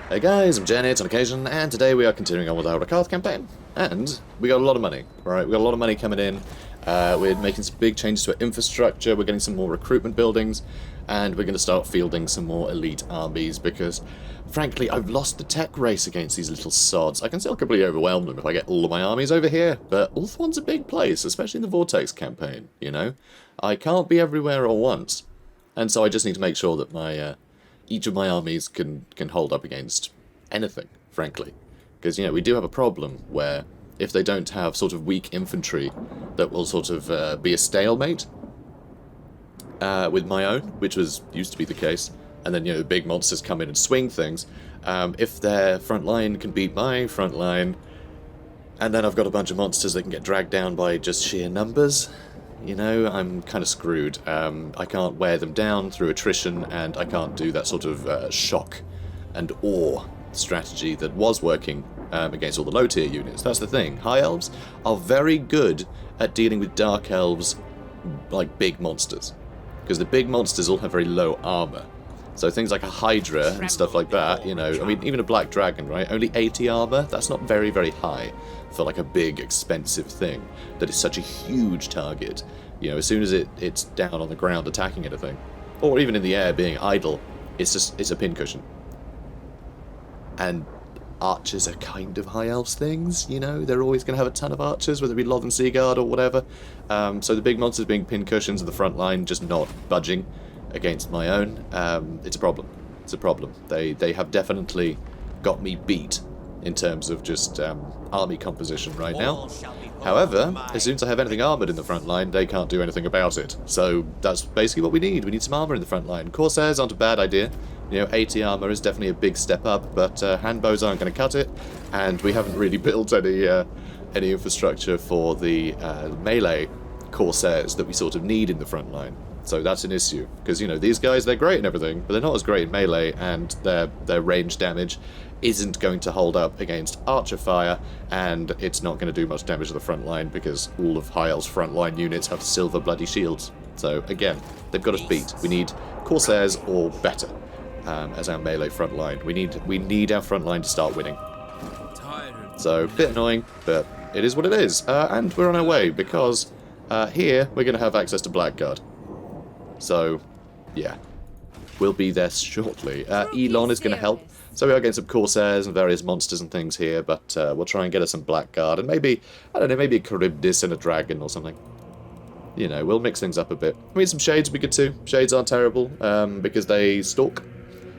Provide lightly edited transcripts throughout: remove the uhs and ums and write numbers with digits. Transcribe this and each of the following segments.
Hey guys, I'm Janet on occasion, and today we are continuing on with our Rakarth campaign. And we got a lot of money, right? We got a lot of money coming in. We're making some big changes to our infrastructure, we're getting some more recruitment buildings, and we're going to start fielding some more elite armies because, frankly, I've lost the tech race against these little sods. I can still completely overwhelm them if I get all of my armies over here, but Ulthuan's a big place, especially in the Vortex campaign, you know? I can't be everywhere all once, and so I just need to make sure that my each of my armies can hold up against anything, frankly. Because, you know, we do have a problem where if they don't have sort of weak infantry that will sort of be a stalemate with my own, which used to be the case, and then, you know, the big monsters come in and swing things, if their front line can beat my front line, and then I've got a bunch of monsters that can get dragged down by just sheer numbers, you know, I'm kind of screwed. I can't wear them down through attrition, and I can't do that sort of shock and awe strategy that was working against all the low-tier units. That's the thing. High Elves are very good at dealing with Dark Elves, like big monsters, because the big monsters all have very low armor. So things like a Hydra and stuff like that, you know, I mean, even a Black Dragon, right? Only 80 armor? That's not very, very high for like a big, expensive thing that is such a huge target. You know, as soon as it's down on the ground attacking anything, or even in the air being idle, it's a pincushion. And archers are kind of High Elves things, you know? They're always going to have a ton of archers, whether it be Lothern Seaguard or whatever. So the big monsters being pincushions in the front line, just not budging against my own, it's a problem. It's a problem. They have definitely got me beat in terms of just army composition right now. However, as soon as I have anything armoured in the front line, they can't do anything about it. So that's basically what we need. We need some armour in the front line. Corsairs aren't a bad idea. You know, 80 armour is definitely a big step up, but handbows aren't going to cut it, and we haven't really built any infrastructure for the melee Corsairs that we sort of need in the front line. So that's an issue, because, you know, these guys, they're great and everything, but they're not as great in melee, and their range damage isn't going to hold up against archer fire, and it's not going to do much damage to the front line, because all of High Elves' front line units have silver bloody shields. So, again, they've got us beat. We need Corsairs or better as our melee front line. We need our front line to start winning. So, a bit annoying, but it is what it is. And we're on our way, because here we're going to have access to Blackguard. So, yeah, we'll be there shortly. Elon is going to help. So we are getting some Corsairs and various monsters and things here, but we'll try and get us some Blackguard, and maybe, I don't know, maybe a Charybdis and a dragon or something. You know, we'll mix things up a bit. I mean, some Shades would be good too. Shades aren't terrible, because they stalk,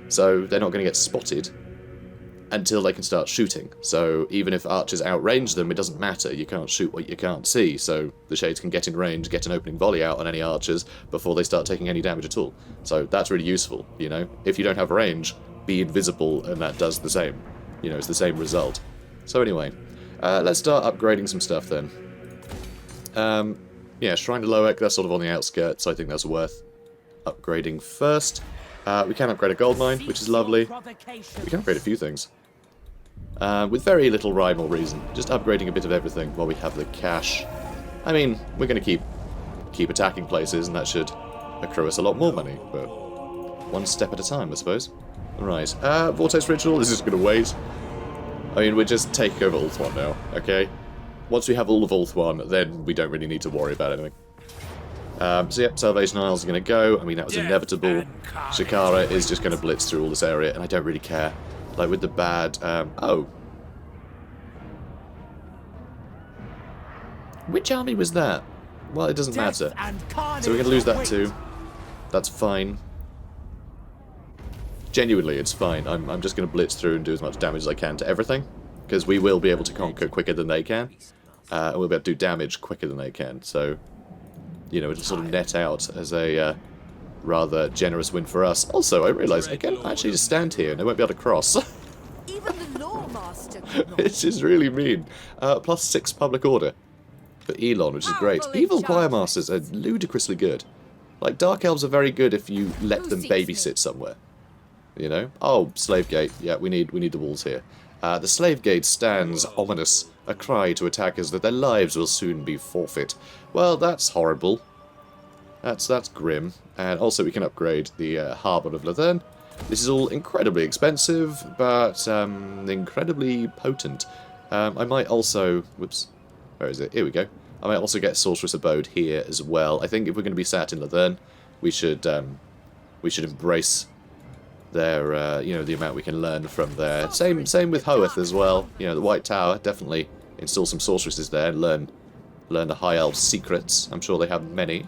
so they're not going to get spotted until they can start shooting. So even if archers outrange them, it doesn't matter. You can't shoot what you can't see, so the Shades can get in range, get an opening volley out on any archers before they start taking any damage at all. So that's really useful, you know. If you don't have range, be invisible, and that does the same. You know, it's the same result. So anyway, let's start upgrading some stuff then. Yeah, Shrine to Loek, that's sort of on the outskirts, so I think that's worth upgrading first. We can upgrade a gold mine, which is lovely. We can upgrade a few things. With very little rhyme or reason. Just upgrading a bit of everything while we have the cash. I mean, we're going to keep attacking places, and that should accrue us a lot more money, but one step at a time, I suppose. Right, Vortex Ritual, this is going to wait. I mean, we're just taking over Ulthuan now, okay? Once we have all of Ulthuan, then we don't really need to worry about anything. So yep, Salvation Isles are going to go. I mean, that was inevitable. Shikara is just going to blitz through all this area, and I don't really care. Like, with the bad... oh. Which army was that? Well, it doesn't matter. So we're going to lose that too. That's fine. Genuinely, it's fine. I'm just going to blitz through and do as much damage as I can to everything, because we will be able to conquer quicker than they can, and we'll be able to do damage quicker than they can, so, you know, it'll sort of net out as a rather generous win for us. Also, I realise I can actually just stand here and I won't be able to cross. Even the Lawmaster. This is really mean. +6 public order for Elon, which is great. Evil Choir Masters are ludicrously good. Like, Dark Elves are very good if you let them babysit somewhere. You know? Oh, Slave Gate. Yeah, we need the walls here. The Slave Gate stands ominous, a cry to attackers that their lives will soon be forfeit. Well, that's horrible. That's grim. And also we can upgrade the Harbour of Lothern, This is all incredibly expensive, but incredibly potent. I might also... Whoops. Where is it? Here we go. I might also get Sorceress Abode here as well. I think if we're going to be sat in Ulthuan, we should embrace their, you know, the amount we can learn from there. Same with Hoeth as well. You know, the White Tower, definitely install some sorceresses there and learn the High Elves' secrets. I'm sure they have many.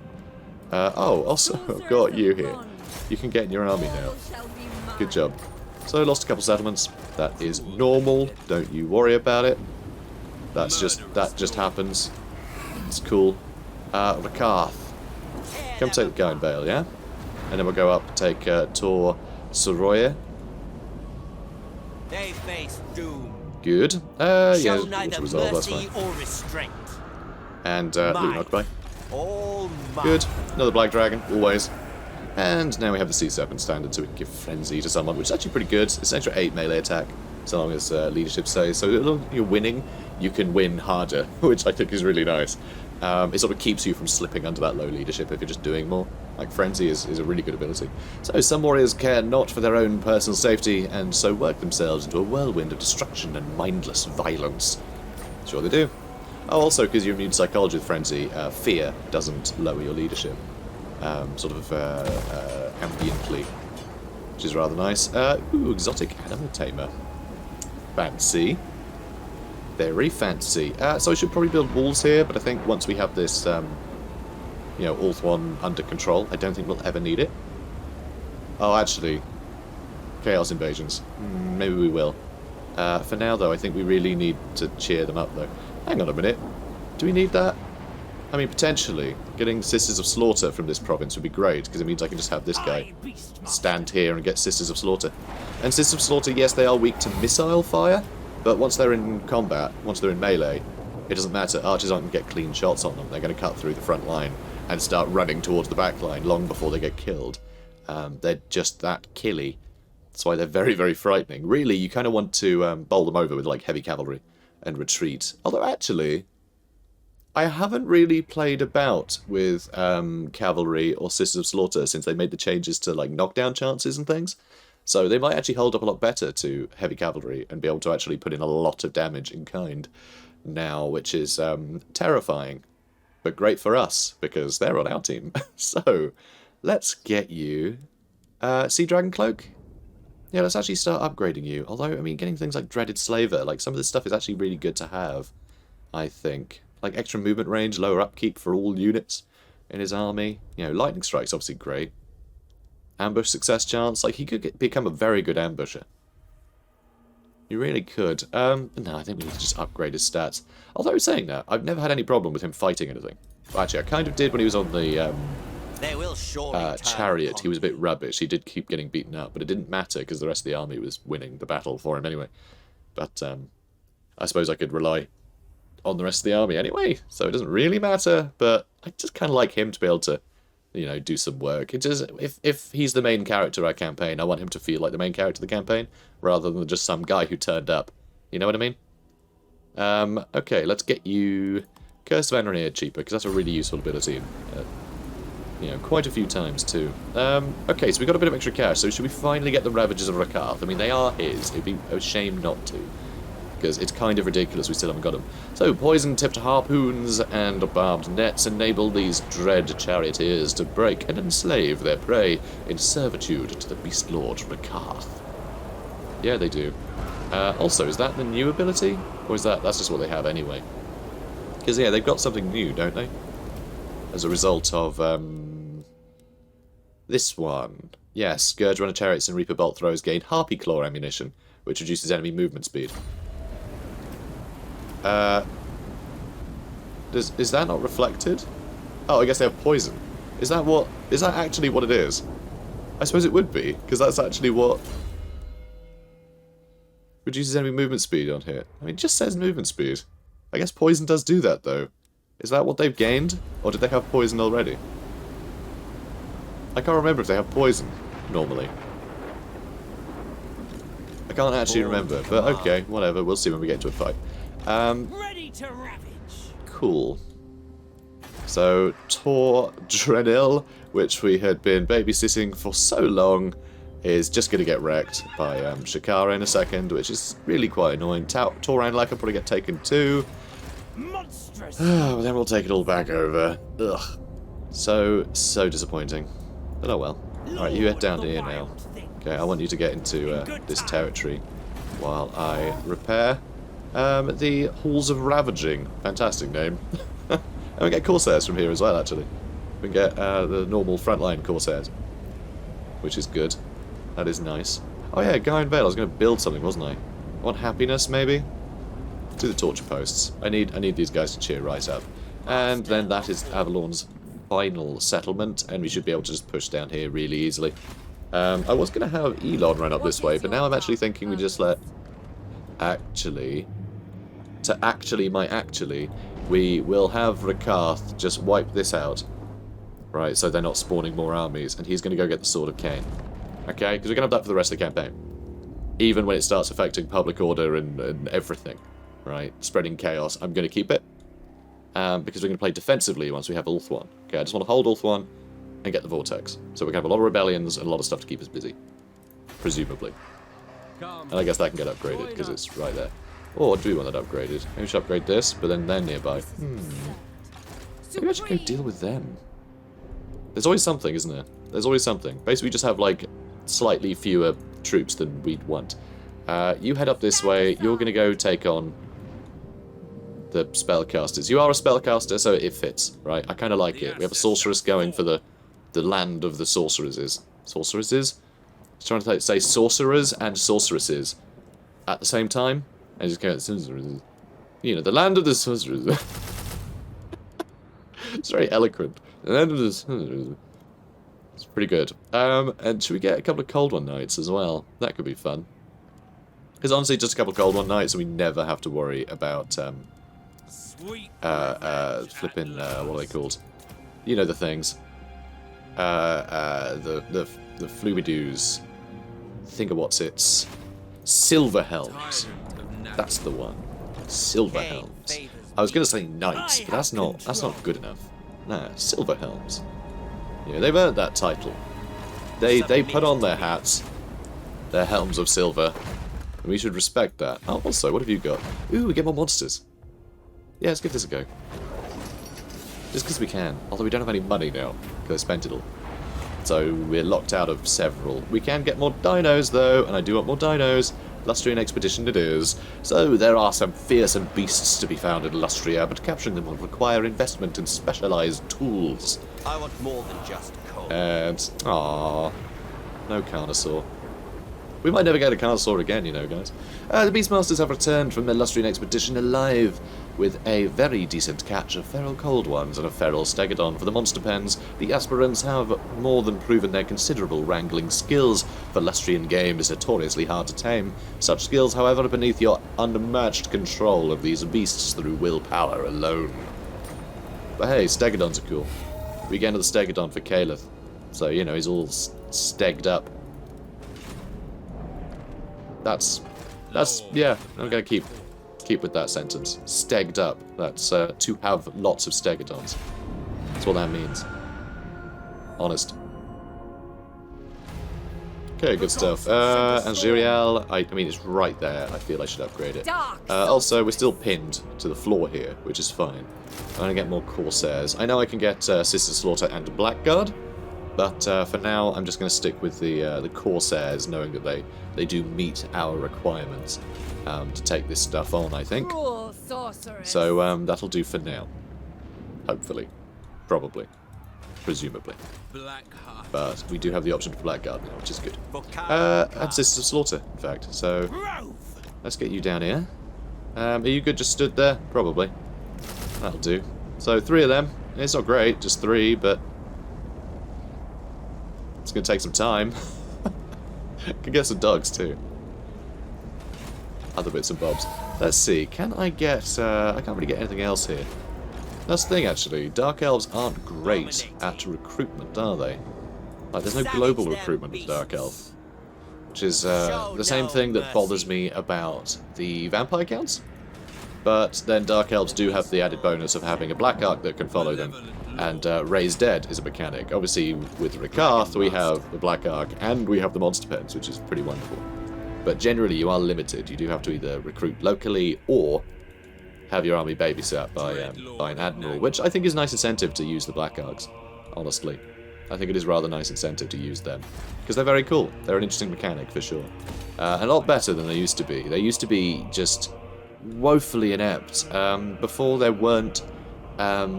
Oh, also, I've got you here. You can get in your army now. Good job. So, lost a couple settlements. That is normal. Don't you worry about it. That just happens. It's cool. Rakarth. Come take the guy in Vale, yeah? And then we'll go up and take Tor Soroya. They face doom. Good. Yeah, Show we'll neither resolve, that's mercy fine. or restraint. And Loot Knockby. All mine. Good. Another Black Dragon, always. And now we have the Sea Serpent standard, so we can give Frenzy to someone, which is actually pretty good. It's an extra 8 melee attack, so long as leadership says. So as long as you're winning, you can win harder, which I think is really nice. It sort of keeps you from slipping under that low leadership if you're just doing more. Like, Frenzy is a really good ability. So some warriors care not for their own personal safety, and so work themselves into a whirlwind of destruction and mindless violence. Sure they do. Oh, also, because you're immune to psychology with Frenzy, fear doesn't lower your leadership. Sort of ambiently, which is rather nice. Ooh, exotic animal tamer. Fancy. Very fancy. So I should probably build walls here, but I think once we have this, you know, Ulthuan under control, I don't think we'll ever need it. Oh, actually, Chaos Invasions. Maybe we will. For now, though, I think we really need to cheer them up, though. Hang on a minute. Do we need that? I mean, potentially, getting Sisters of Slaughter from this province would be great, because it means I can just have this guy stand here and get Sisters of Slaughter. And Sisters of Slaughter, yes, they are weak to missile fire, but once they're in combat, once they're in melee, it doesn't matter. Archers aren't going to get clean shots on them. They're going to cut through the front line and start running towards the back line long before they get killed. They're just that killy. That's why they're very, very frightening. Really, you kind of want to bowl them over with, like, heavy cavalry and retreat. Although, actually, I haven't really played about with cavalry or Sisters of Slaughter since they made the changes to, like, knockdown chances and things. So they might actually hold up a lot better to heavy cavalry and be able to actually put in a lot of damage in kind now, which is terrifying. But great for us, because they're on our team. So, let's get you Sea Dragon Cloak. Yeah, let's actually start upgrading you. Although, I mean, getting things like Dreaded Slaver, like, some of this stuff is actually really good to have, I think. Like, extra movement range, lower upkeep for all units in his army. You know, Lightning Strike's obviously great. Ambush success chance. Like, he could become a very good ambusher. He really could. No, I think we need to just upgrade his stats. Although, saying that, I've never had any problem with him fighting anything. Well, actually, I kind of did when he was on the They will surely chariot. He was a bit rubbish. He did keep getting beaten up, but it didn't matter because the rest of the army was winning the battle for him anyway. But I suppose I could rely on the rest of the army anyway, so it doesn't really matter. But I just kind of like him to be able to, you know, do some work. It just, if he's the main character of our campaign, I want him to feel like the main character of the campaign, rather than just some guy who turned up. You know what I mean? Okay, let's get you Curse of Enranir cheaper, because that's a really useful ability. You know, quite a few times too. Okay, so we got a bit of extra cash, so should we finally get the Ravagers of Rakarth? I mean, they are his. It'd be a shame not to, because it's kind of ridiculous we still haven't got them. So, poison-tipped harpoons and barbed nets enable these dread charioteers to break and enslave their prey in servitude to the Beastlord of Karond Kar. Yeah, they do. Also, is that the new ability? Or is that's just what they have anyway? Because, yeah, they've got something new, don't they? As a result of, this one. Yes, Scourge Runner Chariots and Reaper Bolt Throws gain Harpy Claw ammunition, which reduces enemy movement speed. Is that not reflected? Oh, I guess they have poison. Is that actually what it is? I suppose it would be, because that's actually what reduces enemy movement speed on here. I mean, it just says movement speed. I guess poison does do that, though. Is that what they've gained? Or did they have poison already? I can't remember if they have poison, normally. I can't actually remember, but okay, whatever, we'll see when we get into a fight. ready to ravage. Cool. So, Tor Drenil, which we had been babysitting for so long, is just going to get wrecked by Shakara in a second, which is really quite annoying. Tauran Lak will probably get taken too. Monstrous. Then we'll take it all back over. Ugh. So disappointing. But oh well. Alright, you head down here now. Okay, I want you to get into this territory while I repair the Halls of Ravaging. Fantastic name. And we get Corsairs from here as well, actually. We can get the normal frontline Corsairs, which is good. That is nice. Oh yeah, Guy and Vale. I was going to build something, wasn't I? I want happiness, maybe? Do the torture posts. I need these guys to cheer right up. And then that is Avalorn's final settlement, and we should be able to just push down here really easily. I was going to have Elon run up this way, but now I'm actually thinking we just let... we will have Rakarth just wipe this out. Right, so they're not spawning more armies, and he's going to go get the Sword of Cain. Okay, because we're going to have that for the rest of the campaign. Even when it starts affecting public order and everything. Right, spreading chaos, I'm going to keep it. Because we're going to play defensively once we have Ulthuan. Okay, I just want to hold Ulthuan and get the Vortex. So we can have a lot of rebellions and a lot of stuff to keep us busy. Presumably. And I guess that can get upgraded, because it's right there. Or do we want that upgraded? Maybe we should upgrade this, but then they're nearby. Maybe I should go deal with them. There's always something, isn't there? There's always something. Basically, we just have, like, slightly fewer troops than we'd want. You head up this way. You're going to go take on the spellcasters. You are a spellcaster, so it fits, right? I kind of like it. We have a sorceress going for the land of the sorceresses. Sorceresses? I was trying to say sorcerers and sorceresses at the same time. I just can't. You know, the land of the sorcerers. It's very eloquent. The land of the sorcerers. It's pretty good. And should we get a couple of Cold One nights as well? That could be fun. Because honestly, just a couple of Cold One nights, and we never have to worry about flipping. What are they called? You know the things. The fluidoos. Think of what's its silver helms. That's the one. Silver helms. I was going to say knights, but that's not good enough. Nah, silver helms. You know, they've earned that title. They put on their hats, their helms of silver, and we should respect that. Oh, also, what have you got? Ooh, we get more monsters. Yeah, let's give this a go. Just because we can. Although we don't have any money now, because I spent it all. So we're locked out of several. We can get more dinos, though, and I do want more dinos. Lustrian Expedition it is. So there are some fearsome beasts to be found in Lustria, but capturing them will require investment in specialized tools. I want more than just coal. And, aww, no Carnosaur. We might never get a Carnosaur again, you know, guys. The Beastmasters have returned from their Lustrian Expedition alive, with a very decent catch of feral cold ones and a feral stegodon for the monster pens. The aspirants have more than proven their considerable wrangling skills, for Lustrian game is notoriously hard to tame. Such skills, however, are beneath your unmatched control of these beasts through willpower alone. But hey, stegodons are cool. We get into the stegodon for Calith, so, you know, he's all stegged up. That's yeah, I'm gonna keep with that sentence. Stegged up. That's to have lots of stegodons. That's what that means. Honest. Okay, good stuff. Angerial, I mean, it's right there. I feel I should upgrade it. Also, we're still pinned to the floor here, which is fine. I'm gonna get more Corsairs. I know I can get Sister Slaughter and Blackguard, but for now, I'm just going to stick with the Corsairs, knowing that they do meet our requirements to take this stuff on, I think. So that'll do for now. Hopefully. Probably. Presumably. But we do have the option for Blackguard now, which is good. And Sister Slaughter, in fact. So let's get you down here. Are you good just stood there? Probably. That'll do. So 3 of them. It's not great, just 3, but it's going to take some time. Can get some dogs too. Other bits and bobs. Let's see. Can I get... I can't really get anything else here. That's the thing, actually. Dark Elves aren't great at recruitment, are they? Like, there's no global recruitment with Dark Elf. Which is the same thing that bothers me about the vampire counts. But then Dark Elves do have the added bonus of having a Black Arc that can follow them, and Raise Dead is a mechanic. Obviously, with Rakarth, we have the Black Arc, and we have the Monster Pens, which is pretty wonderful. But generally, you are limited. You do have to either recruit locally, or have your army babysat by an Admiral, which I think is a nice incentive to use the Black Arcs, honestly. I think it is rather nice incentive to use them, because they're very cool. They're an interesting mechanic, for sure. A lot better than they used to be. They used to be just woefully inept before there weren't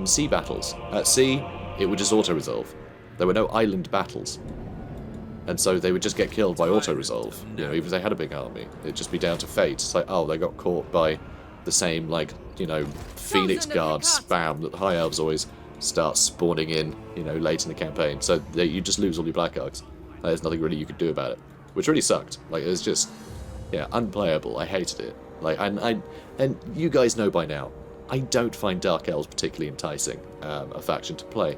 sea battles. At sea, it would just auto-resolve. There were no island battles. And so they would just get killed by auto-resolve. You know, even if they had a big army, it'd just be down to fate. It's like, oh, they got caught by the same, like, you know, Phoenix Guard spam that the High Elves always start spawning in, you know, late in the campaign. So you just lose all your Black Arcs. There's nothing really you could do about it. Which really sucked. Like, it was just, yeah, unplayable. I hated it. Like, and you guys know by now, I don't find Dark Elves particularly enticing, a faction to play.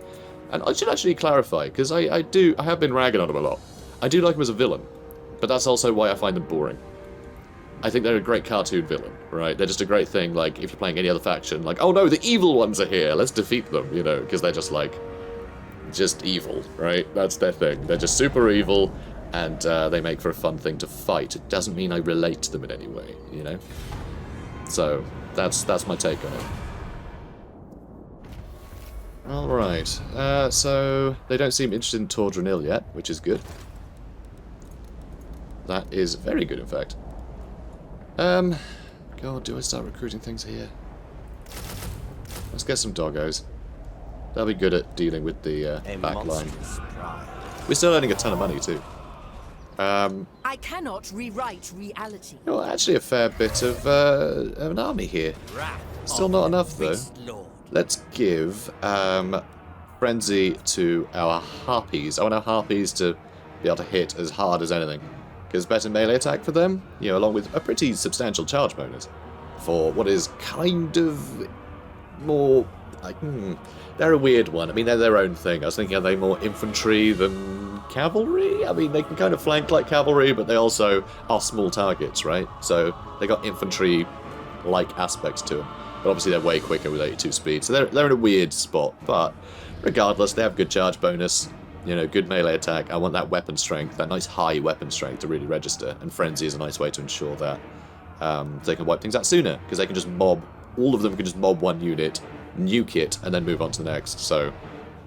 And I should actually clarify, because I have been ragging on them a lot. I do like them as a villain, but that's also why I find them boring. I think they're a great cartoon villain, right? They're just a great thing, like, if you're playing any other faction, like, oh no, the evil ones are here, let's defeat them, you know, because they're just, like, just evil, right? That's their thing. They're just super evil, and they make for a fun thing to fight. It doesn't mean I relate to them in any way, you know? So, that's my take on it. Alright, so they don't seem interested in Tordranil yet, which is good. That is very good, in fact. God, do I start recruiting things here? Let's get some doggos. They'll be good at dealing with the back line. We're still earning a ton of money, too. I cannot rewrite reality. You know, actually a fair bit of an army here. Still not enough, though. Let's give Frenzy to our Harpies. I want our Harpies to be able to hit as hard as anything. Because better melee attack for them, you know, along with a pretty substantial charge bonus. For what is kind of more... like, they're a weird one. I mean, they're their own thing. I was thinking, are they more infantry than cavalry? I mean, they can kind of flank like cavalry, but they also are small targets, right? So they got infantry-like aspects to them. But obviously they're way quicker with 82 speed, so they're in a weird spot. But regardless, they have good charge bonus, you know, good melee attack. I want that weapon strength, that nice high weapon strength to really register. And Frenzy is a nice way to ensure that they can wipe things out sooner, because they can just mob, all of them can just mob one unit, nuke it, and then move on to the next. So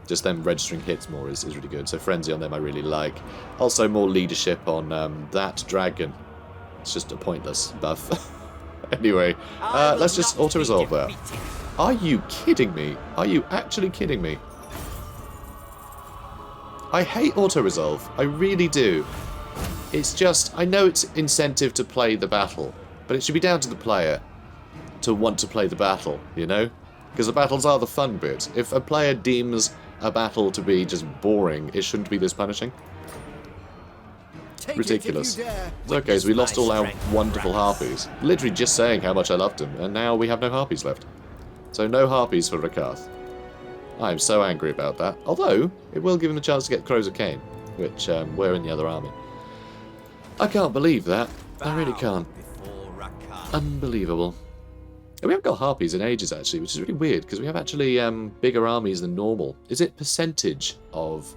just them registering hits more is really good. So Frenzy on them I really like. Also more leadership on that dragon. It's just a pointless buff. Anyway, let's just auto-resolve that. Are you kidding me? Are you actually kidding me? I hate auto-resolve. I really do. It's just, I know it's incentive to play the battle, but it should be down to the player to want to play the battle, you know? Because the battles are the fun bit. If a player deems a battle to be just boring, it shouldn't be this punishing. Ridiculous. Okay, so we lost all our wonderful Harpies. Literally just saying how much I loved them, and now we have no Harpies left. So no Harpies for Rakarth. I'm so angry about that. Although, it will give him a chance to get Crows of Cain, which we're in the other army. I can't believe that. I really can't. Unbelievable. And we haven't got Harpies in ages, actually, which is really weird, because we have actually bigger armies than normal. Is it percentage of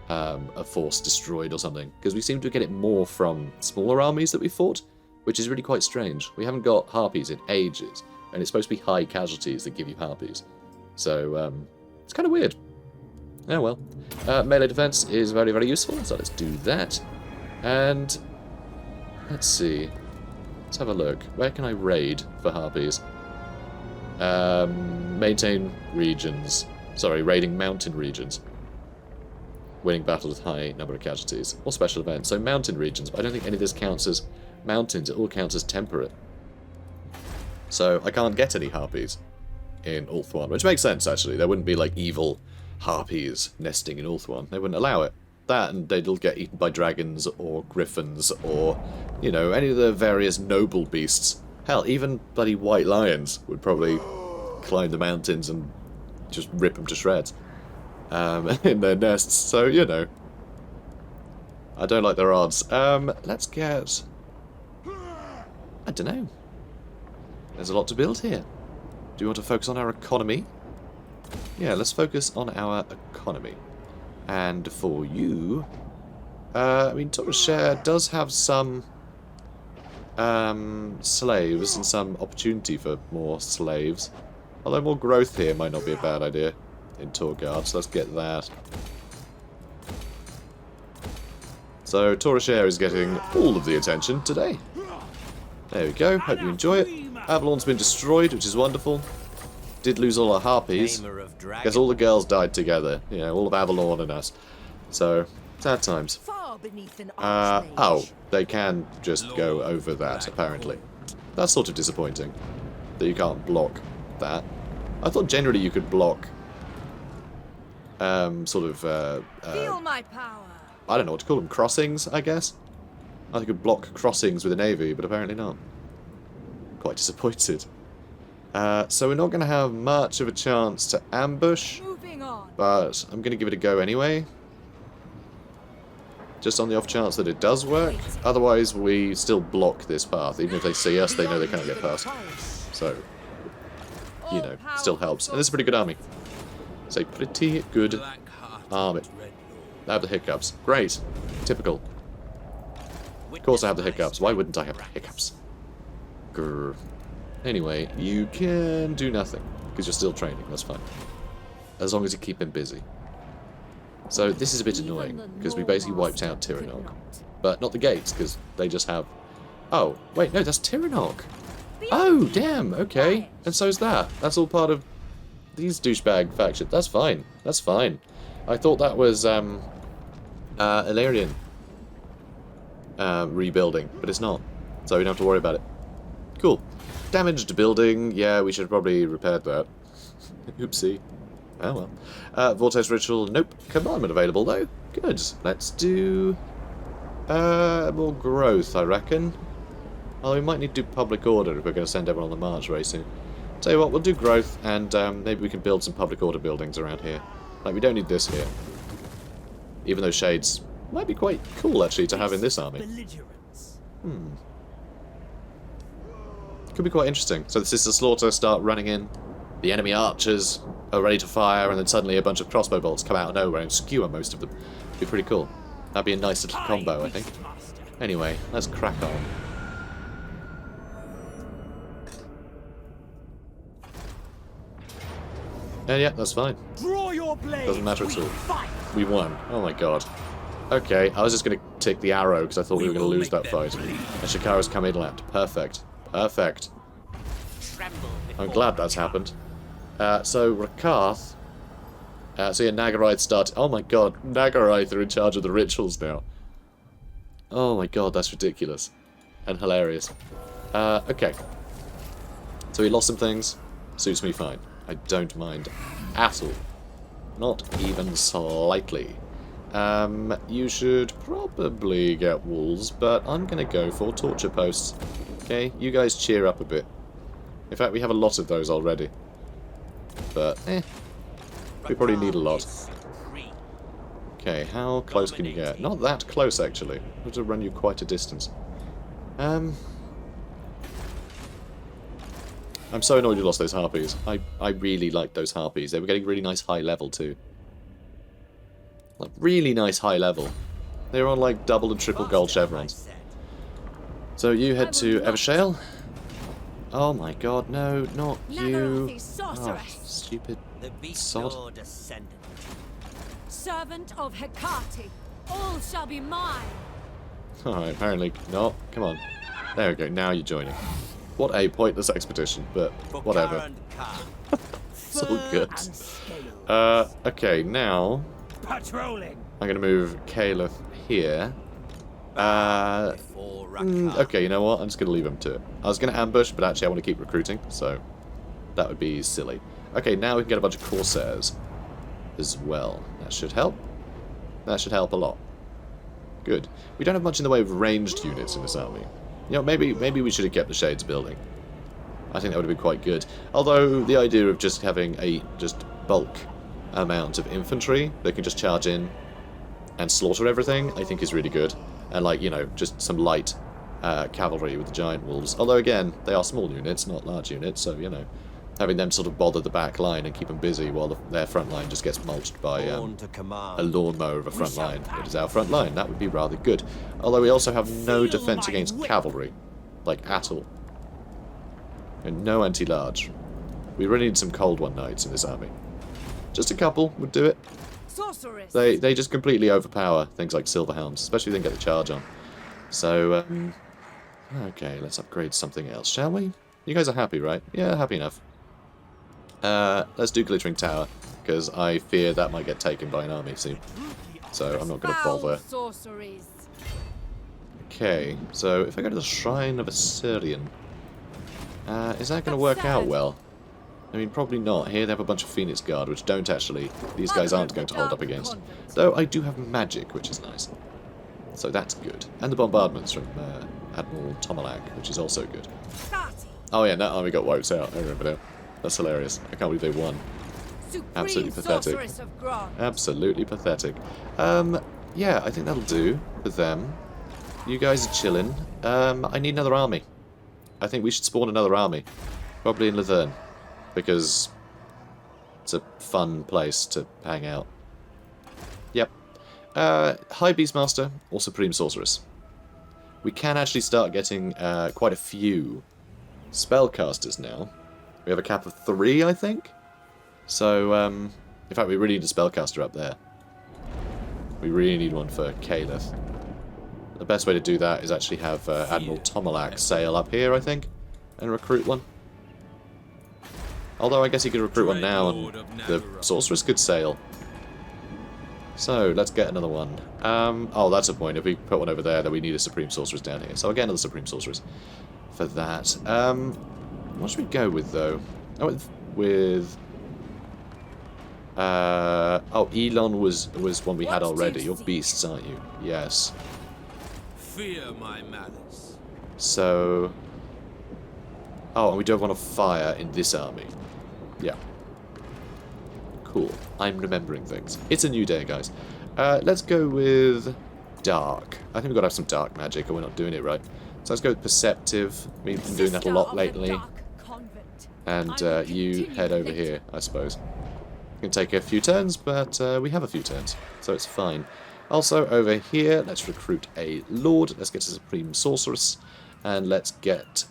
a force destroyed or something? Because we seem to get it more from smaller armies that we fought, which is really quite strange. We haven't got Harpies in ages, and it's supposed to be high casualties that give you Harpies. So, it's kind of weird. Oh well. Melee defense is very, very useful, so let's do that. And let's see. Let's have a look. Where can I raid for Harpies? Maintain regions. Sorry, raiding mountain regions. Winning battles with high number of casualties. Or special events. So mountain regions, but I don't think any of this counts as mountains. It all counts as temperate. So I can't get any Harpies in Ulthuan, which makes sense, actually. There wouldn't be, like, evil Harpies nesting in Ulthuan. They wouldn't allow it. That, and they'd all get eaten by dragons, or griffins, or, you know, any of the various noble beasts. Hell, even bloody white lions would probably climb the mountains and just rip them to shreds in their nests. So, you know, I don't like their odds. Let's get... I don't know. There's a lot to build here. Do you want to focus on our economy? Yeah, let's focus on our economy. And for you... I mean, Torashare does have some slaves and some opportunity for more slaves. Although more growth here might not be a bad idea in Torgard, so let's get that. So Torashare is getting all of the attention today. There we go, hope you enjoy it. Avalon's been destroyed, which is wonderful. Did lose all our harpies. Guess all the girls died together. You know, all of Avalon and us. So, sad times. Oh, they can just go over that, apparently. That's sort of disappointing. That you can't block that. I thought generally you could block... Feel my power. I don't know what to call them. Crossings, I guess? I think you could block crossings with a navy, but apparently not. Quite disappointed. So we're not going to have much of a chance to ambush, but I'm going to give it a go anyway. Just on the off chance that it does work. Otherwise, we still block this path. Even if they see us, they know they can't get past. So, you know, still helps. And this is a pretty good army. It's a pretty good army. I have the hiccups. Great. Typical. Of course I have the hiccups. Why wouldn't I have the hiccups? Grr. Anyway, you can do nothing, because you're still training, that's fine. As long as you keep him busy. So this is a bit annoying, because we basically wiped out Tiranoc. But not the gates, because they just have... Oh, wait, no, that's Tiranoc! Oh, damn, okay. And so's that. That's all part of these douchebag factions. That's fine, that's fine. I thought that was, Illyrian rebuilding, but it's not. So we don't have to worry about it. Cool. Damaged building. Yeah, we should probably repair that. Oopsie. Oh well. Vortex Ritual. Nope. Commandment available though. Good. Let's do more growth, I reckon. Although we might need to do public order if we're going to send everyone on the march very soon. Tell you what, we'll do growth and maybe we can build some public order buildings around here. Like, we don't need this here. Even though shades might be quite cool actually to have in this army. Could be quite interesting. So the Sister Slaughter start running in, the enemy archers are ready to fire, and then suddenly a bunch of crossbow bolts come out of nowhere and skewer most of them. Be pretty cool. That'd be a nice little combo, I think. Anyway, let's crack on. Yeah, that's fine. Doesn't matter at all. We won. Oh my god. Okay, I was just going to take the arrow because I thought we were going to lose that fight. And Shakara's come inland. Perfect. Perfect. I'm glad that's happened. So, Rakarth. So yeah, Nagarythe started... Oh my god, Nagarythe are in charge of the rituals now. Oh my god, that's ridiculous. And hilarious. Okay. So we lost some things. Suits me fine. I don't mind at all. Not even slightly. You should probably get walls, but I'm going to go for torture posts. Okay, you guys cheer up a bit. In fact, we have a lot of those already. But, we probably need a lot. Okay, how close can you get? Not that close, actually. I have to run you quite a distance. I'm so annoyed you lost those harpies. I really liked those harpies. They were getting really nice high level, too. Like, really nice high level. They were on, like, double and triple gold chevrons. So you head to Evershale. Oh my god, no, not you. Oh, stupid sod. Servant of Hecate, all shall be mine. Alright, apparently not. Come on. There we go, now you're joining. What a pointless expedition, but whatever. It's all good. Okay, now I'm going to move Caliph here. Okay, you know what? I'm just going to leave him to it. I was going to ambush, but actually I want to keep recruiting, so that would be silly. Okay, now we can get a bunch of Corsairs as well. That should help. That should help a lot. Good. We don't have much in the way of ranged units in this army. You know, maybe we should have kept the Shades building. I think that would have been quite good. Although, the idea of just having a bulk amount of infantry that can just charge in and slaughter everything, I think is really good. And, like, you know, just some light cavalry with the giant wolves. Although, again, they are small units, not large units, so, you know, having them sort of bother the back line and keep them busy while their front line just gets mulched by a lawnmower of a front line. It is our front line. That would be rather good. Although we also have no defense against cavalry, like, at all. And no anti-large. We really need some Cold One Knights in this army. Just a couple would do it. Sorceress. They just completely overpower things like Silverhounds, especially if they can get the charge on. So, okay, let's upgrade something else, shall we? You guys are happy, right? Yeah, happy enough. Let's do Glittering Tower, because I fear that might get taken by an army soon. So I'm not going to bother. Sorceries. Okay, so if I go to the Shrine of Assyrian, is that going to work out well? I mean, probably not. Here they have a bunch of Phoenix Guard, which don't actually... These guys aren't going to hold up against. Though I do have magic, which is nice. So that's good. And the bombardments from Admiral Tomalak, which is also good. Oh yeah, that army got wiped out. I remember now. That's hilarious. I can't believe they won. Absolutely pathetic. Absolutely pathetic. Yeah, I think that'll do for them. You guys are chilling. I need another army. I think we should spawn another army. Probably in Ulthuan. Because it's a fun place to hang out. Yep. High Beastmaster or Supreme Sorceress. We can actually start getting quite a few spellcasters now. We have a cap of 3, I think. So, in fact, we really need a spellcaster up there. We really need one for Calith. The best way to do that is actually have Admiral Tomalak sail up here, I think, and recruit one. Although I guess he could recruit one now, and the Sorceress could sail. So, let's get another one. Oh, that's a point. If we put one over there, then we need a Supreme Sorceress down here. So I'll get another Supreme Sorceress for that. What should we go with, though? I went with... oh, Elon was one we had already. You're beasts, aren't you? Yes. Fear my malice. So... Oh, and we do have one of fire in this army. Yeah. Cool. I'm remembering things. It's a new day, guys. Let's go with dark. I think we've got to have some dark magic, or we're not doing it right. So let's go with perceptive. We've been doing that a lot lately. And you head over here, I suppose. It can take a few turns, but we have a few turns, so it's fine. Also, over here, let's recruit a Lord. Let's get a Supreme Sorceress. And let's get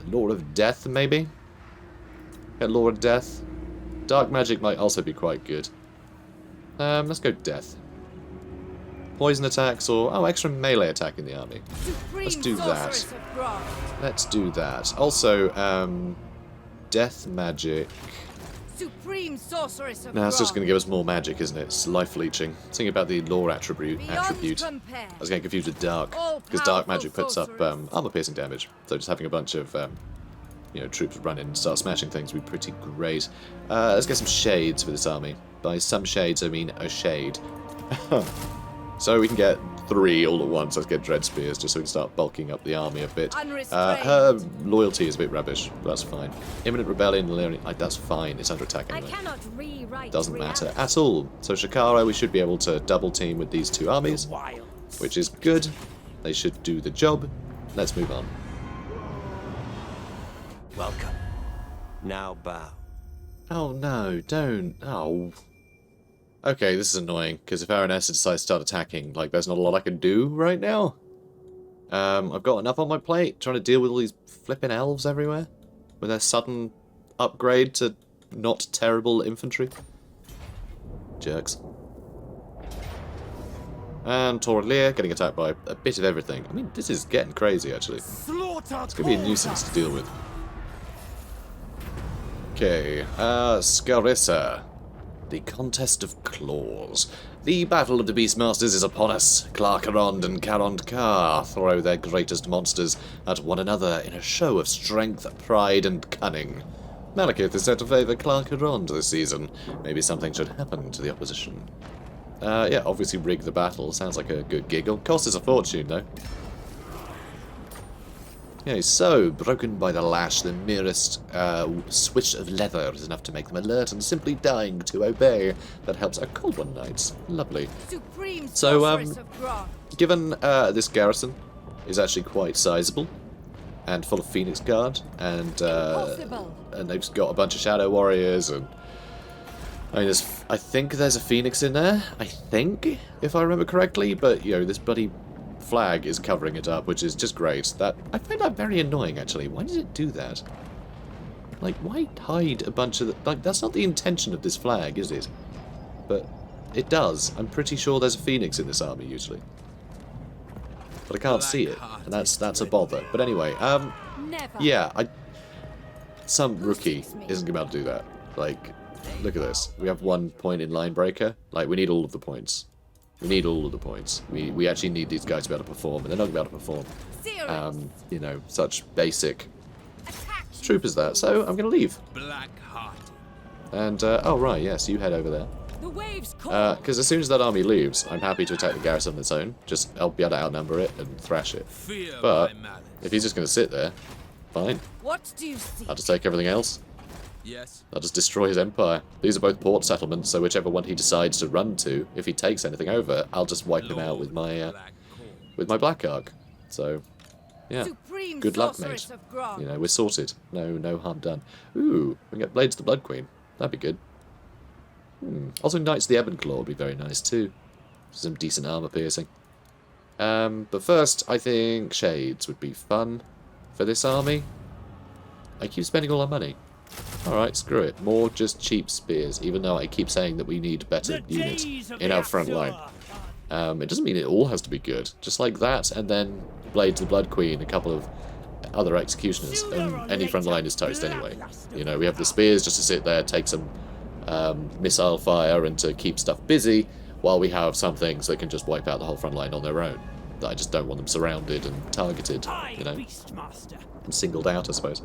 Lord of Death, maybe? Get Lord of Death. Dark magic might also be quite good. Let's go Death. Poison attacks or... Oh, extra melee attack in the army. Let's do that. Let's do that. Also, Death magic... Supreme Sorceress of No, it's just going to give us more magic, isn't it? It's life leeching. Think about the lore attribute. I was getting confused with dark, because dark magic puts up armor piercing damage. So just having a bunch of, you know, troops run in and start smashing things would be pretty great. Let's get some shades for this army. By some shades, I mean a shade. So we can get 3 all at once. Let's get Dread Spears, just so we can start bulking up the army a bit. Her loyalty is a bit rubbish, but that's fine. Imminent Rebellion, that's fine. It's under attack anyway. I cannot rewrite Doesn't matter at all. So Shakara, we should be able to double team with these 2 armies, which is good. They should do the job. Let's move on. Welcome. Now bow. Oh no, don't. Oh. Okay, this is annoying, because if Aranessa decides to start attacking, like, there's not a lot I can do right now. I've got enough on my plate, trying to deal with all these flipping elves everywhere, with their sudden upgrade to not terrible infantry. Jerks. And Torlear getting attacked by a bit of everything. I mean, this is getting crazy, actually. It's going to be a nuisance to deal with. Okay, Scarissa. The Contest of Claws. The Battle of the Beastmasters is upon us. Karond and Karond Kar throw their greatest monsters at one another in a show of strength, pride, and cunning. Malekith is said to favour Karond this season. Maybe something should happen to the opposition. Yeah, obviously rig the battle. Sounds like a good giggle. Cost us a fortune, though. Okay, so, broken by the lash, the merest swish of leather is enough to make them alert and simply dying to obey. That helps our Cold One Knights. Lovely. Supreme So, Sorceress of Grom. given this garrison is actually quite sizable and full of Phoenix Guard, and they've got a bunch of Shadow Warriors, and I mean, I think there's a Phoenix in there, I think, if I remember correctly, but, you know, this bloody flag is covering it up, which is just great. I find that very annoying, actually. Why did it do that? Like, why hide a bunch of like, that's not the intention of this flag, is it? But it does. I'm pretty sure there's a Phoenix in this army, usually. But I can't see it, and that's a bother. But anyway, yeah, some rookie isn't going to be able to do that. Like, look at this. We have 1 point in line breaker. Like, we need all of the points. We need all of the points. We actually need these guys to be able to perform, and they're not going to be able to perform, you know, such basic troopers that. So I'm going to leave. And, oh right, yes, you head over there. Because as soon as that army leaves, I'm happy to attack the garrison on its own. Just, I'll be able to outnumber it and thrash it. But, if he's just going to sit there, fine. What do you see? I'll just take everything else. Yes. I'll just destroy his empire. These are both port settlements, so whichever one he decides to run to, if he takes anything over, I'll just wipe him out with my Black Arc. So, yeah. Good luck, mate. You know, we're sorted. No harm done. Ooh, we can get Blades of the Blood Queen. That'd be good. Also, Knights of the Ebon Claw would be very nice too. Some decent armor piercing. But first, I think Shades would be fun for this army. I keep spending all our money. Alright, screw it. More just cheap spears, even though I keep saying that we need better units in our front line. It doesn't mean it all has to be good. Just like that, and then Blades of the Blood Queen, a couple of other executioners, and any front line is toast anyway. You know, we have the spears just to sit there, take some missile fire and to keep stuff busy, while we have some things that can just wipe out the whole front line on their own. That I just don't want them surrounded and targeted, you know, and singled out, I suppose.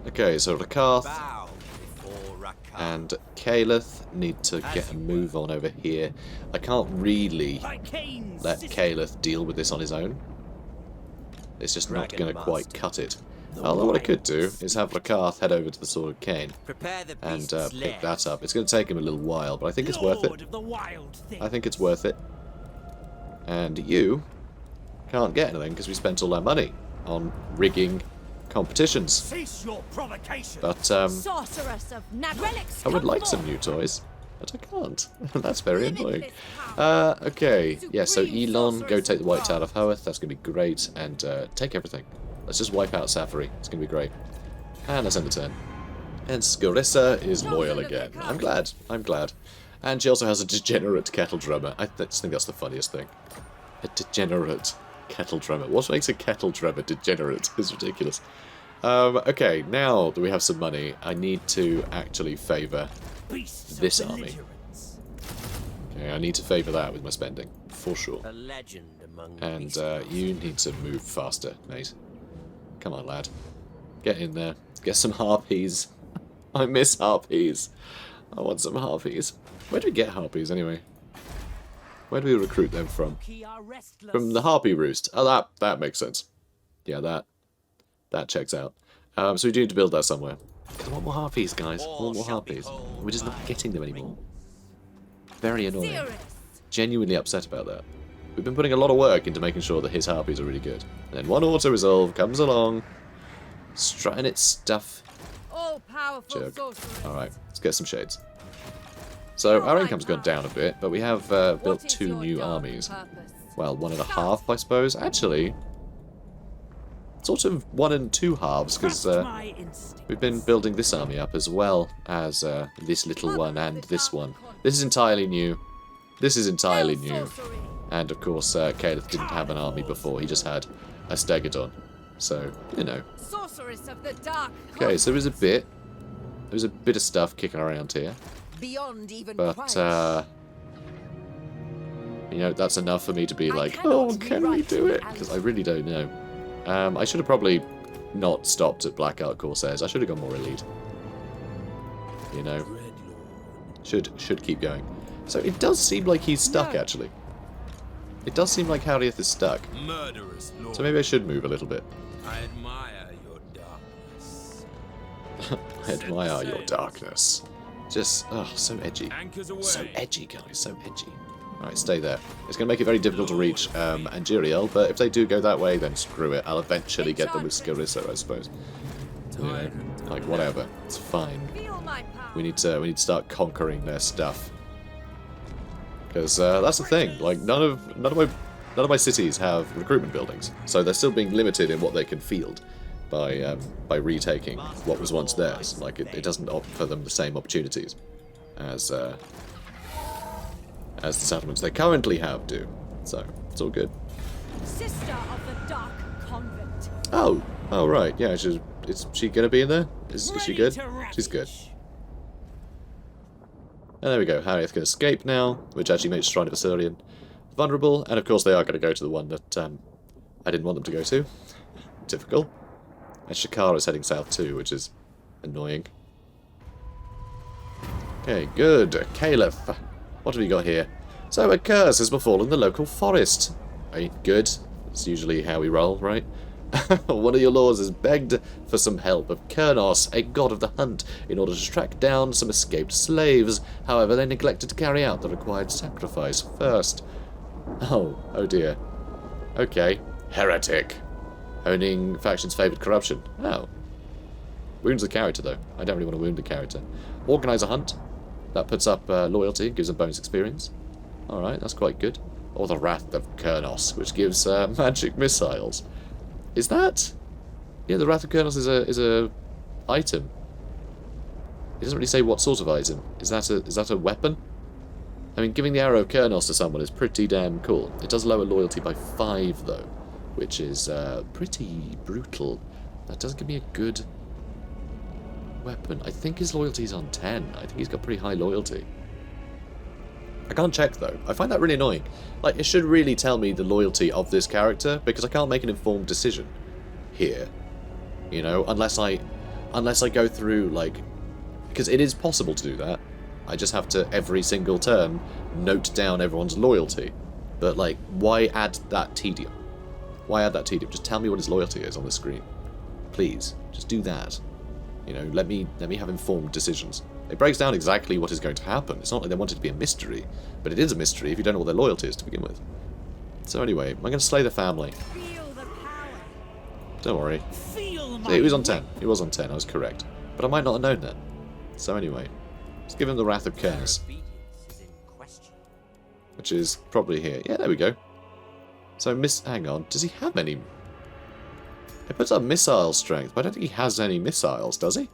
Okay, so Rakarth and Calith need to get a move on over here. I can't really let Calith deal with this on his own. It's just not going to quite cut it. Although what I could do is have Rakarth head over to the Sword of Cain and pick that up. It's going to take him a little while, but I think it's worth it. I think it's worth it. And you can't get anything because we spent all our money on rigging competitions. But I would like some new toys, but I can't. That's very annoying. Okay, yeah, so Elon, go take the White Tower of Hoeth. That's going to be great. And take everything. Let's just wipe out Safari. It's going to be great. And let's end the turn. And Skorissa is loyal again. I'm glad. I'm glad. And she also has a degenerate kettle drummer. I just think that's the funniest thing. A degenerate kettle drummer. What makes a kettle drummer degenerate? It's ridiculous. Okay, now that we have some money, I need to actually favour this army. Okay, I need to favour that with my spending, for sure. And you need to move faster, mate. Come on, lad. Get in there. Get some harpies. I miss harpies. I want some harpies. Where do we get harpies, anyway? Where do we recruit them from? From the Harpy Roost. Oh, that makes sense. Yeah, that checks out. So we do need to build that somewhere. I want more harpies, guys. I want more harpies. We're just not getting them anymore. Very annoying. Genuinely upset about that. We've been putting a lot of work into making sure that his harpies are really good. And then one auto-resolve comes along, strutting its stuff. Jerk. Alright, let's get some shades. So our income's gone down a bit, but we have built 2 new armies. Well, 1.5, I suppose. Actually, sort of 1 and 2 halves, because we've been building this army up as well as this little one and this one. This is entirely new. This is entirely new. And of course, Calith didn't have an army before. He just had a Stegodon. So, you know. Okay, so there's a bit of stuff kicking around here. But, you know, that's enough for me to be like, oh, can we do it? Because I really don't know. I should have probably not stopped at Black Ark Corsairs. I should have gone more elite. You know. Should keep going. So it does seem like he's stuck, actually. It does seem like Howdieth is stuck. So maybe I should move a little bit. I admire your darkness. I admire your darkness. Just, oh, so edgy. So edgy, guys, so edgy. Alright, stay there. It's going to make it very difficult to reach Angiriel, but if they do go that way, then screw it. I'll eventually get them with Skarissa, I suppose. You know, like, whatever. It's fine. Feel my power. We need to start conquering their stuff. Because that's the thing. Like, none of my cities have recruitment buildings, so they're still being limited in what they can field by retaking what was once theirs. Like, it doesn't offer them the same opportunities as the settlements they currently have do. So, it's all good. Sister of the Dark Convent. Oh, right. Yeah, is she going to be in there? Is she good? She's good. And there we go. Harrieth can escape now, which actually makes Shrine of Assyrian vulnerable. And of course they are going to go to the one that I didn't want them to go to. Typical. And Shakara's heading south too, which is annoying. Okay, good. Caliph. What have we got here? So, a curse has befallen the local forest. Right, good. That's usually how we roll, right? One of your lords has begged for some help of Kurnos, a god of the hunt, in order to track down some escaped slaves. However, they neglected to carry out the required sacrifice first. Oh dear. Okay. Heretic. Owning factions favoured corruption. Oh. Wounds the character, though. I don't really want to wound the character. Organise a hunt. That puts up loyalty, gives them bonus experience. Alright, that's quite good. Or the Wrath of Kurnos, which gives magic missiles. Is that? Yeah, the Wrath of Kurnos is a item. It doesn't really say what sort of item. Is that a weapon? I mean, giving the Arrow of Kurnos to someone is pretty damn cool. It does lower loyalty by 5, though, which is pretty brutal. That doesn't give me a good weapon. I think his loyalty's on 10. I think he's got pretty high loyalty. I can't check, though. I find that really annoying. Like, it should really tell me the loyalty of this character, because I can't make an informed decision here. You know, unless I go through, like... Because it is possible to do that. I just have to, every single turn, note down everyone's loyalty. But, like, why add that tedium? Why add that tedium? Just tell me what his loyalty is on the screen. Please, just do that. You know, let me have informed decisions. It breaks down exactly what is going to happen. It's not like they want it to be a mystery, but it is a mystery if you don't know what their loyalty is to begin with. So anyway, I'm going to slay the family. Feel the power. Don't worry. See, he was on 10. He was on 10, I was correct. But I might not have known that. So anyway, let's give him the Wrath of Kurnos, which is probably here. Yeah, there we go. So, hang on, does he have any... It puts up missile strength, but I don't think he has any missiles, does he?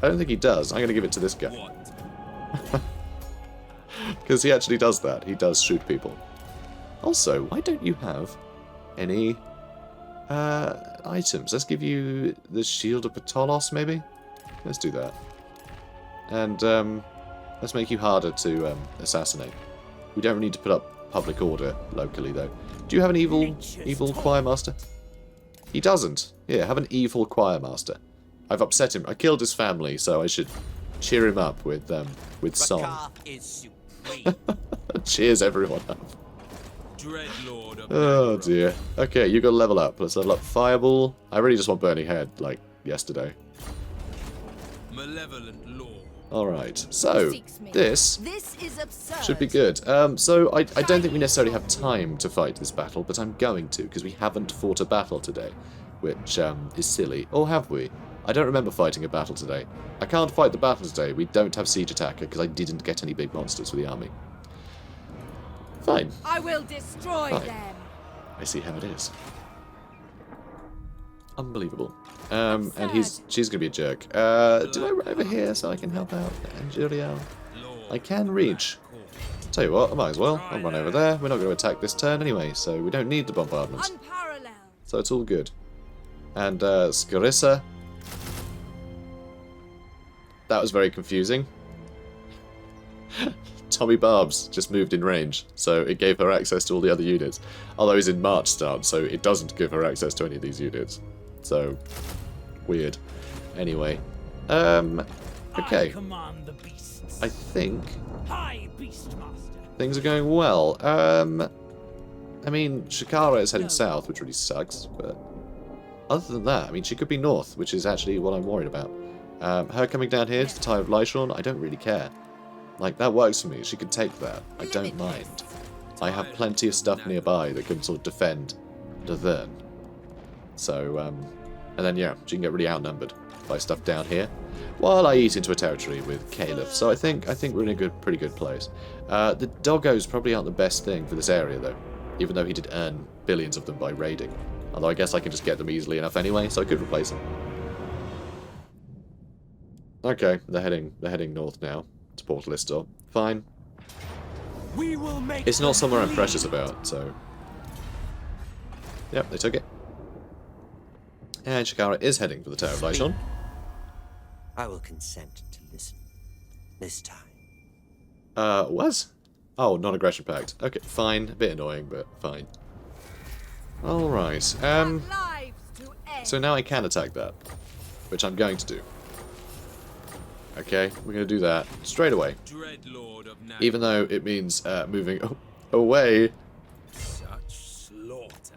I don't think he does. I'm going to give it to this guy. Because he actually does that. He does shoot people. Also, why don't you have any items? Let's give you the Shield of Ptolos, maybe? Let's do that. And let's make you harder to assassinate. We don't need to put up public order locally, though. Do you have an evil choir master? He doesn't. Here, have an evil choir master. I've upset him. I killed his family, so I should cheer him up with song. Rakarth is supreme. Cheers everyone up. Dreadlord of Oh Karond. dear. Okay, you got to level up. Let's level up Fireball. I really just want Burning Head, like yesterday. Malevolent Lord. Alright, so this is absurd. should be good. So I don't think we necessarily have time to fight this battle, but I'm going to, because we haven't fought a battle today, which is silly. Or have we? I don't remember fighting a battle today. I can't fight the battle today. We don't have Siege Attacker, because I didn't get any big monsters for the army. Fine. I will destroy Fine. them. I see how it is. Unbelievable. And she's gonna be a jerk. Do I run over here so I can help out Angiriel? I can reach. Tell you what, I might as well. I'll run over there. We're not going to attack this turn anyway, so we don't need the bombardment. Unparalleled. So it's all good. And Skarissa. That was very confusing. Tommy Barbs just moved in range, so it gave her access to all the other units. Although he's in March stance, so it doesn't give her access to any of these units. So, weird. Anyway, okay. I think things are going well. I mean, Shakara is heading south, which really sucks, but other than that, I mean, she could be north, which is actually what I'm worried about. Her coming down here to the Tide of Lyshorn, I don't really care. Like, that works for me. She could take that. I don't mind. I have plenty of stuff nearby that can sort of defend the Thurn. So, and then yeah, she can get really outnumbered by stuff down here, while I eat into a territory with Caliph. So I think we're in a pretty good place. The doggos probably aren't the best thing for this area though, even though he did earn billions of them by raiding. Although I guess I can just get them easily enough anyway, so I could replace them. Okay, they're heading north now to Port Listor. Fine. We will make It's not somewhere I'm precious about, so yep, they took it. And Shakara is heading for the Tower of Lyshon. I will consent to listen. This time. What? Oh, non-aggression pact. Okay, fine. A bit annoying, but fine. Alright, Lives to end. so now I can attack that, which I'm going to do. Okay, we're going to do that straight away. Dreadlord of Even though it means moving away such slaughter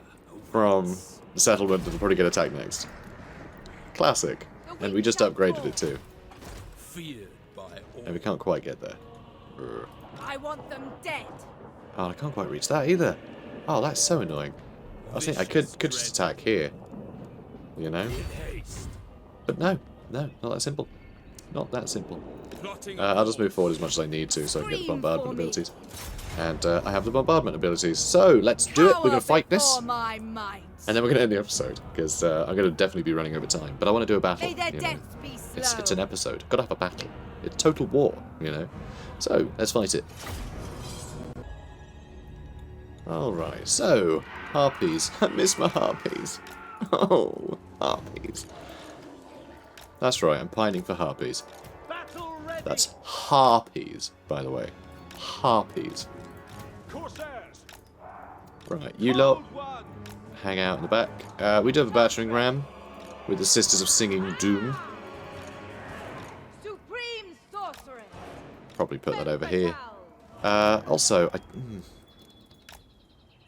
from the settlement that'll probably get attacked next. Classic. And we just upgraded it too. feared by all. And we can't quite get there. I want them dead. Oh, I can't quite reach that either. Oh, that's so annoying. I think I could just attack here. You know? In haste. But no, not that simple. Not that simple. Plotting I'll just move forward as much as I need to so I can get the Scream bombardment for me. abilities. And I have the bombardment abilities. So, let's do it. We're going to fight this. Before my might. And then we're going to end the episode. Because I'm going to definitely be running over time. But I want to do a battle. May their You know? deaths be slow. It's an episode. Got to have a battle. It's total war, you know? So, let's fight it. Alright, so, harpies. I miss my harpies. Oh, harpies. That's right, I'm pining for harpies. battle ready. That's harpies, by the way. Harpies. Corsairs. Right, you lot, Bold one. hang out in the back. We do have a battering ram with the Sisters of Singing Doom. Supreme sorceress. Probably put that over here. Also,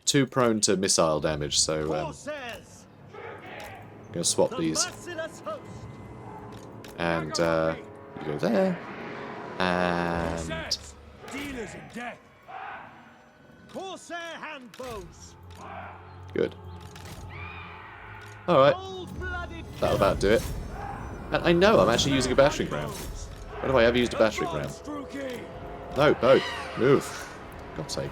too prone to missile damage, so Corsairs. I'm going to swap these. Merciless host. And you go there. And Corsairs. Dealers in death. Corsair handbows. good. Alright, Cold-blooded that'll about do it. And I know I'm actually using a battering ram. When have I ever used a battering ram? Struki. No, move. God's sake.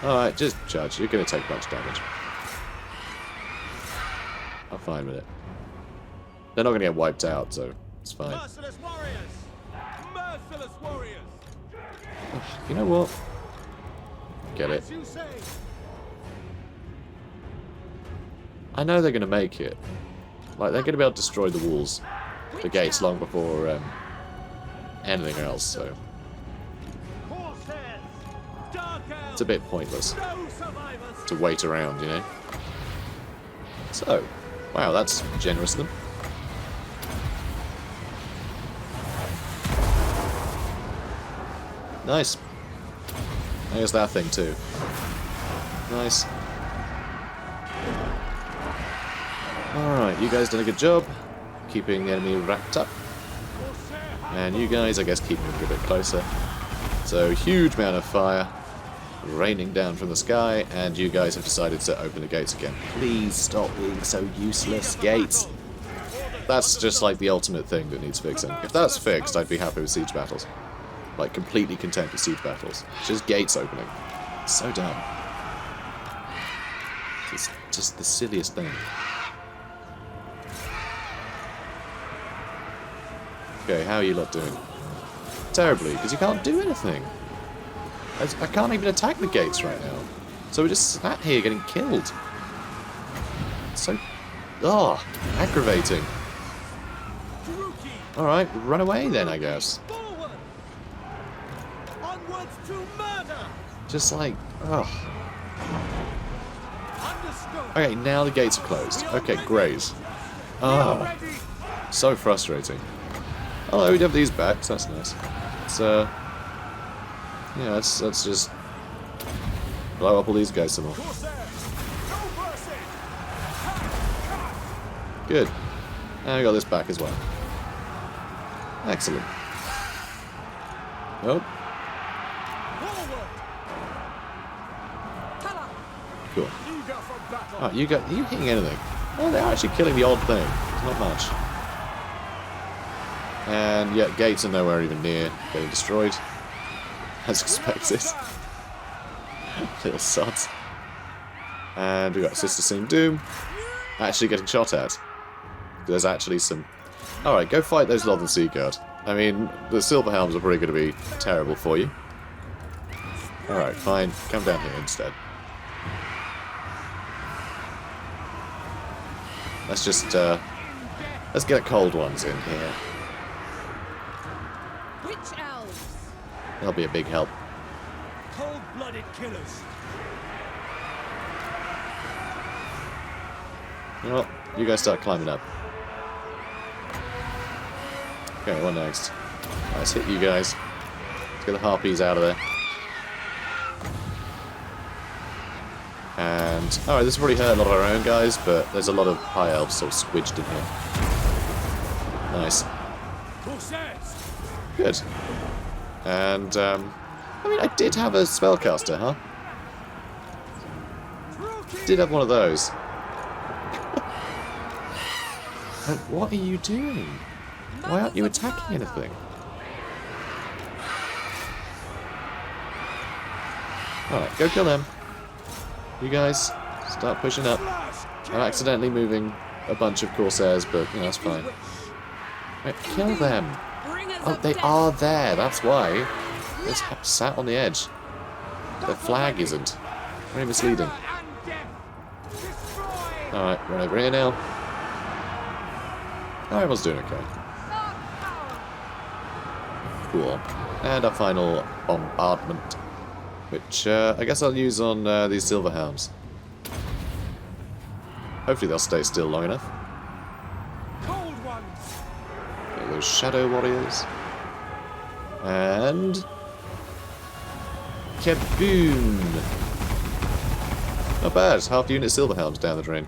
Alright, just judge. You're going to take much damage. I'm fine with it. They're not going to get wiped out, so it's fine. Merciless warriors. Merciless warriors. You know what? Get it. As you say. I know they're going to make it. Like, they're going to be able to destroy the walls, the gates, long before anything else, so Corsairs. Dark Elves. it's a bit pointless No survivors. to wait around, you know? So, wow, that's generous of them. Nice. There's that thing too. Nice. Alright, you guys done a good job keeping the enemy wrapped up. And you guys, I guess, keep moving a bit closer. So, huge amount of fire raining down from the sky, and you guys have decided to open the gates again. Please stop being so useless, gates. That's just like the ultimate thing that needs fixing. If that's fixed, I'd be happy with siege battles. Like, completely content with siege battles. Just gates opening. So dumb. It's just the silliest thing. Okay, how are you lot doing? Terribly, because you can't do anything. I can't even attack the gates right now. So we're just sat here getting killed. It's so... aggravating. Alright, run away then, I guess. Forward. Onwards to murder. Just like, Understood. Okay, now the gates are closed. Okay, great. Ready. So frustrating. Oh, we have these back, so that's nice. So, yeah, let's just blow up all these guys some more. Corsairs. No mercy. Good. And we got this back as well. Excellent. Oh, Forward. cool. Eager for battle. Oh, you hitting anything? Oh, they're actually killing the odd thing. It's not much. And yeah, gates are nowhere even near getting destroyed. As expected. Little sods. And we got Sister Sing Doom actually getting shot at. There's actually some... Alright, go fight those Lothern Sea Guard. I mean, the Silver Helms are probably going to be terrible for you. Alright, fine. Come down here instead. Let's just, let's get cold ones in here. Which elves? That'll be a big help. Cold-blooded killers. Well, you guys start climbing up. Okay, what next? Let's hit you guys. Let's get the harpies out of there. And, alright, this has already hurt a lot of our own guys, but there's a lot of high elves sort of squidged in here. Nice. Good. And, I mean, I did have a spellcaster, huh? Did have one of those. And what are you doing? Why aren't you attacking anything? Alright, go kill them. You guys, start pushing up. I'm accidentally moving a bunch of Corsairs, but, you know, that's fine. Right, kill them. Oh, they are there, that's why. They're sat on the edge. Their flag isn't. Very misleading. Alright, run over here now. Oh, everyone's doing okay. Cool. And our final bombardment, which I guess I'll use on these Silver Helms. Hopefully they'll stay still long enough. Cold ones. Okay, those Shadow Warriors. And... Kaboom! Not bad. Half the unit Silver Helms down the drain.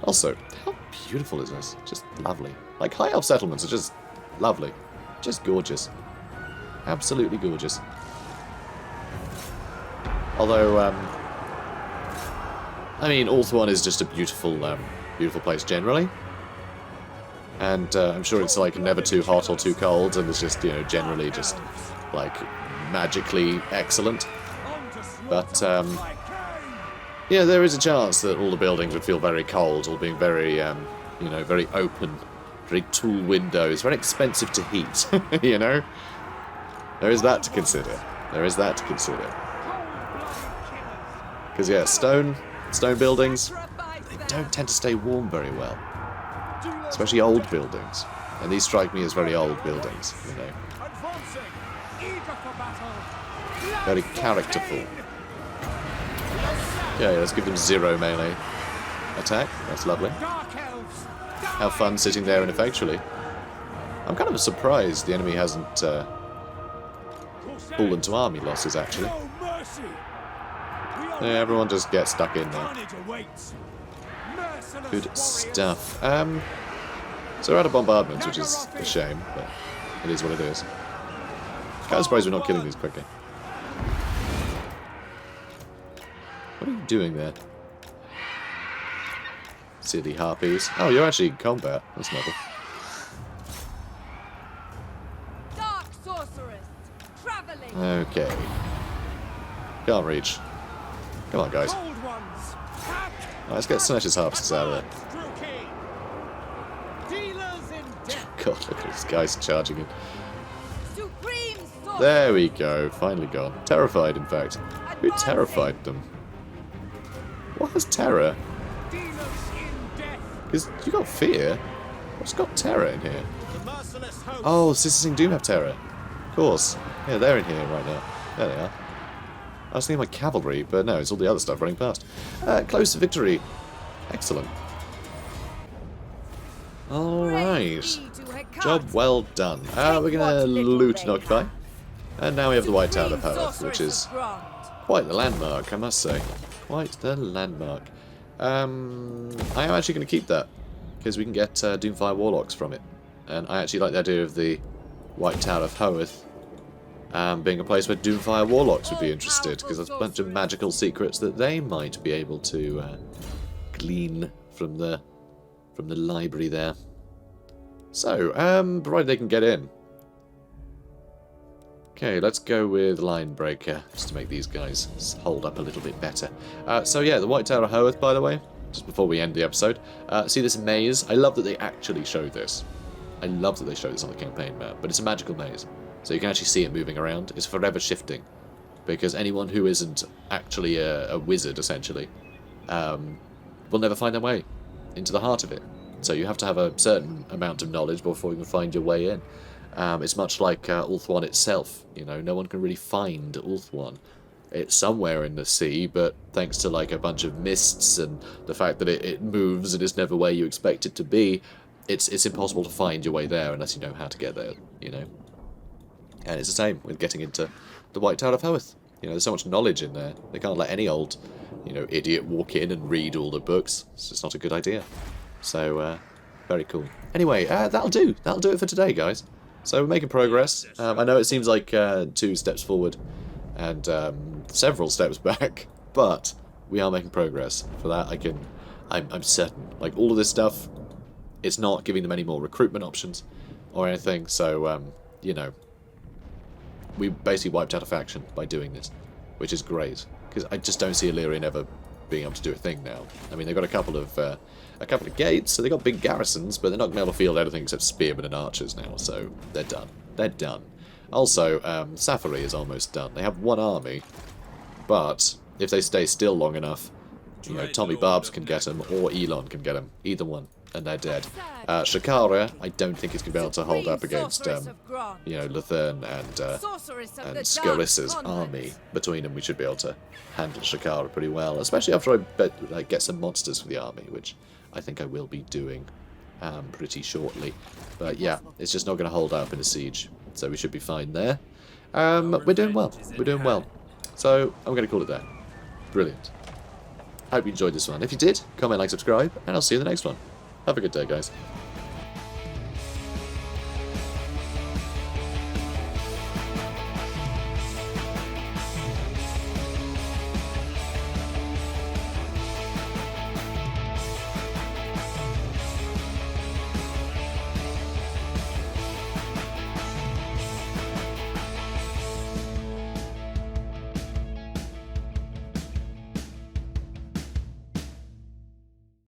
Also, how beautiful is this? Just lovely. Like, high elf settlements are just lovely. Just gorgeous. Absolutely gorgeous. Although, I mean, Ulthuan is just a beautiful, beautiful place generally. And I'm sure it's like never too hot or too cold, and it's just, you know, generally just like magically excellent. But yeah, there is a chance that all the buildings would feel very cold, or being very, you know, very open, very tall windows, very expensive to heat. You know, there is that to consider. There is that to consider. Because yeah, stone buildings, they don't tend to stay warm very well. Especially old buildings. And these strike me as very old buildings, you know. Very characterful. Yeah, let's give them 0 melee attack. That's lovely. Have fun sitting there ineffectually. I'm kind of surprised the enemy hasn't fallen to army losses, actually. Yeah, everyone just gets stuck in now. Good stuff. So we're out of bombardments, which is a shame, but it is what it is. Kind of surprised we're not killing these quicker. What are you doing there? Silly harpies. Oh, you're actually in combat. That's novel. Dark sorceress, traveling. Okay. Can't reach. Come on, guys. Let's get Snikch's harpies out of there. God, look at these guys charging in. Supreme sorceress. There we go. Finally gone. Terrified, in fact. Who terrified them? What was terror? Because you got fear. What's got terror in here? Oh, Sister Sing Doom have terror. Of course. Yeah, they're in here right now. There they are. I was thinking my cavalry, but no, it's all the other stuff running past. Close to victory. Excellent. Alright. Job well done. We're going to loot and occupy. And now we have the White Tower of Perth, which is quite the landmark, I must say. Quite the landmark. I am actually going to keep that. because we can get Doomfire Warlocks from it. And I actually like the idea of the White Tower of Hoeth being a place where Doomfire Warlocks would be interested, because there's a bunch of magical secrets that they might be able to glean from the library there. So, provided they can get in. Okay, let's go with Line Breaker, just to make these guys hold up a little bit better. So yeah, the White Tower of Hoeth, by the way, just before we end the episode. See this maze? I love that they actually show this. I love that they show this on the campaign map, but it's a magical maze. So you can actually see it moving around. It's forever shifting, because anyone who isn't actually a wizard, essentially, will never find their way into the heart of it. So you have to have a certain amount of knowledge before you can find your way in. It's much like Ulthuan itself. You know, no one can really find Ulthuan. It's somewhere in the sea, but thanks to like a bunch of mists and the fact that it moves and is never where you expect it to be, it's impossible to find your way there unless you know how to get there, you know. And it's the same with getting into the White Tower of Hoeth. You know, there's so much knowledge in there. They can't let any old, you know, idiot walk in and read all the books. It's just not a good idea. So, very cool. Anyway, that'll do. That'll do it for today, guys. So we're making progress. I know it seems like 2 steps forward and several steps back, but we are making progress. For that, I'm certain. Like, all of this stuff, it's not giving them any more recruitment options or anything. So, you know, we basically wiped out a faction by doing this, which is great, because I just don't see Illyrian ever being able to do a thing now. I mean, they've got a couple of gates, so they've got big garrisons, but they're not going to be able to field anything except spearmen and archers now, so they're done. They're done. Also, Safari is almost done. They have 1 army, but if they stay still long enough, you know, Tommy Barbs can get them, or Elon can get them. Either one, and they're dead. Shakara, I don't think is going to be able to hold up against, you know, Luthern and Skarissa's army. Between them, we should be able to handle Shakara pretty well, especially after I get some monsters for the army, which I think I will be doing pretty shortly. But yeah, it's just not going to hold up in a siege, so we should be fine there. We're doing well. We're doing well. So I'm going to call it there. Brilliant. Hope you enjoyed this one. If you did, comment, like, subscribe, and I'll see you in the next one. Have a good day, guys.